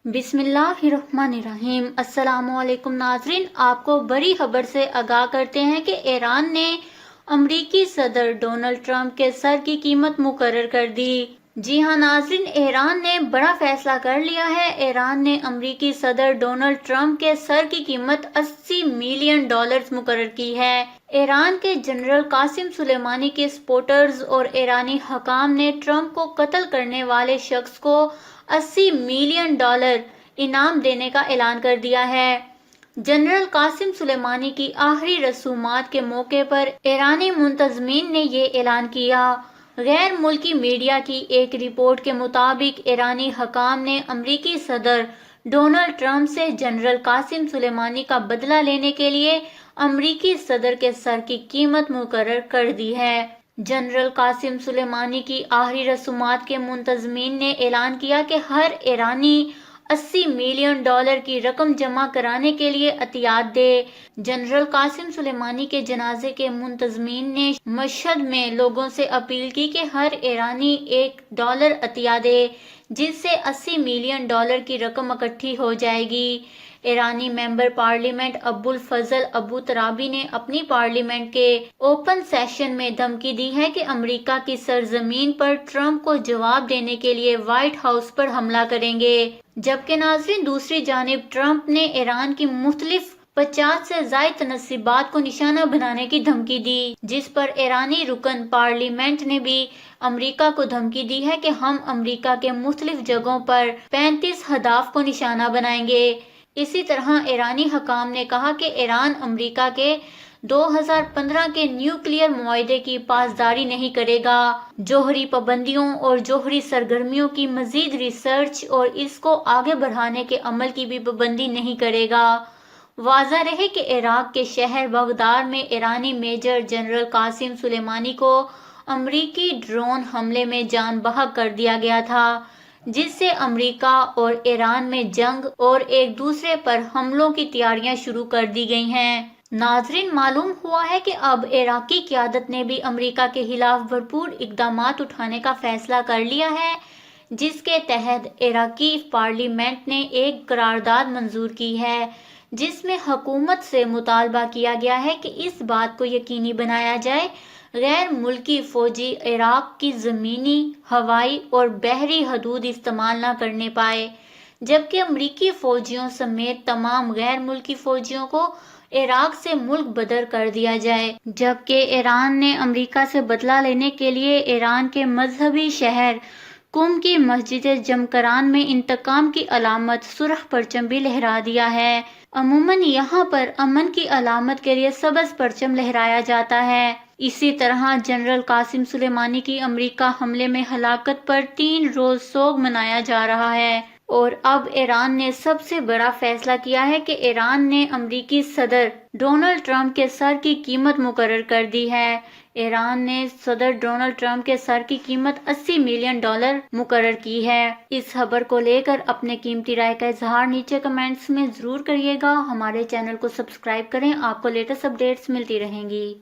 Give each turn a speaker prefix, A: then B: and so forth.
A: بسم اللہ الرحمن الرحیم۔ السلام علیکم ناظرین، آپ کو بڑی خبر سے آگاہ کرتے ہیں کہ ایران نے امریکی صدر ڈونلڈ ٹرمپ کے سر کی قیمت مقرر کر دی۔ جی ہاں ناظرین، ایران نے بڑا فیصلہ کر لیا ہے۔ ایران نے امریکی صدر ڈونلڈ ٹرمپ کے سر کی قیمت $80 ملین مقرر کی ہے۔ ایران کے جنرل قاسم سلیمانی کے سپورٹرز اور ایرانی حکام نے ٹرمپ کو قتل کرنے والے شخص کو $80 ملین انعام دینے کا اعلان کر دیا ہے۔ جنرل قاسم سلیمانی کی آخری رسومات کے موقع پر ایرانی منتظمین نے یہ اعلان کیا۔ غیر ملکی میڈیا کی ایک رپورٹ کے مطابق ایرانی حکام نے امریکی صدر ڈونلڈ ٹرمپ سے جنرل قاسم سلیمانی کا بدلہ لینے کے لیے امریکی صدر کے سر کی قیمت مقرر کر دی ہے۔ جنرل قاسم سلیمانی کی آخری رسومات کے منتظمین نے اعلان کیا کہ ہر ایرانی $80 ملین کی رقم جمع کرانے کے لیے عطیات دے۔ جنرل قاسم سلیمانی کے جنازے کے منتظمین نے مشہد میں لوگوں سے اپیل کی کہ ہر ایرانی $1 عطیہ دے، جس سے $80 ملین کی رقم اکٹھی ہو جائے گی۔ ایرانی ممبر پارلیمنٹ ابو الفضل ابو ترابی نے اپنی پارلیمنٹ کے اوپن سیشن میں دھمکی دی ہے کہ امریکہ کی سرزمین پر ٹرمپ کو جواب دینے کے لیے وائٹ ہاؤس پر حملہ کریں گے۔ جبکہ ناظرین، دوسری جانب ٹرمپ نے ایران کی مختلف 50 سے زائد تنصیبات کو نشانہ بنانے کی دھمکی دی، جس پر ایرانی رکن پارلیمنٹ نے بھی امریکہ کو دھمکی دی ہے کہ ہم امریکہ کے مختلف جگہوں پر 35 اہداف کو نشانہ بنائیں گے۔ اسی طرح ایرانی حکام نے کہا کہ ایران امریکہ کے 2015 کے نیوکلیئر معاہدے کی پاسداری نہیں کرے گا، جوہری پابندیوں اور جوہری سرگرمیوں کی مزید ریسرچ اور اس کو آگے بڑھانے کے عمل کی بھی پابندی نہیں کرے گا۔ واضح رہے کہ عراق کے شہر بغداد میں ایرانی میجر جنرل قاسم سلیمانی کو امریکی ڈرون حملے میں جان بحق کر دیا گیا تھا، جس سے امریکہ اور ایران میں جنگ اور ایک دوسرے پر حملوں کی تیاریاں شروع کر دی گئی ہیں۔ ناظرین، معلوم ہوا ہے کہ اب عراقی قیادت نے بھی امریکہ کے خلاف بھرپور اقدامات اٹھانے کا فیصلہ کر لیا ہے، جس کے تحت عراقی پارلیمنٹ نے ایک قرارداد منظور کی ہے، جس میں حکومت سے مطالبہ کیا گیا ہے کہ اس بات کو یقینی بنایا جائے غیر ملکی فوجی عراق کی زمینی، ہوائی اور بحری حدود استعمال نہ کرنے پائے، جبکہ امریکی فوجیوں سمیت تمام غیر ملکی فوجیوں کو عراق سے ملک بدر کر دیا جائے۔ جبکہ ایران نے امریکہ سے بدلہ لینے کے لیے ایران کے مذہبی شہر قم کی مسجد جمکران میں انتقام کی علامت سرخ پرچم بھی لہرا دیا ہے۔ عموماً یہاں پر امن کی علامت کے لیے سبز پرچم لہرایا جاتا ہے۔ اسی طرح جنرل قاسم سلیمانی کی امریکہ حملے میں ہلاکت پر 3 روز سوگ منایا جا رہا ہے۔ اور اب ایران نے سب سے بڑا فیصلہ کیا ہے کہ ایران نے امریکی صدر ڈونلڈ ٹرمپ کے سر کی قیمت مقرر کر دی ہے۔ ایران نے صدر ڈونلڈ ٹرمپ کے سر کی قیمت $80 ملین مقرر کی ہے۔ اس خبر کو لے کر اپنے قیمتی رائے کا اظہار نیچے کمنٹس میں ضرور کریے گا۔ ہمارے چینل کو سبسکرائب کریں، آپ کو لیٹسٹ اپڈیٹس ملتی رہیں گی۔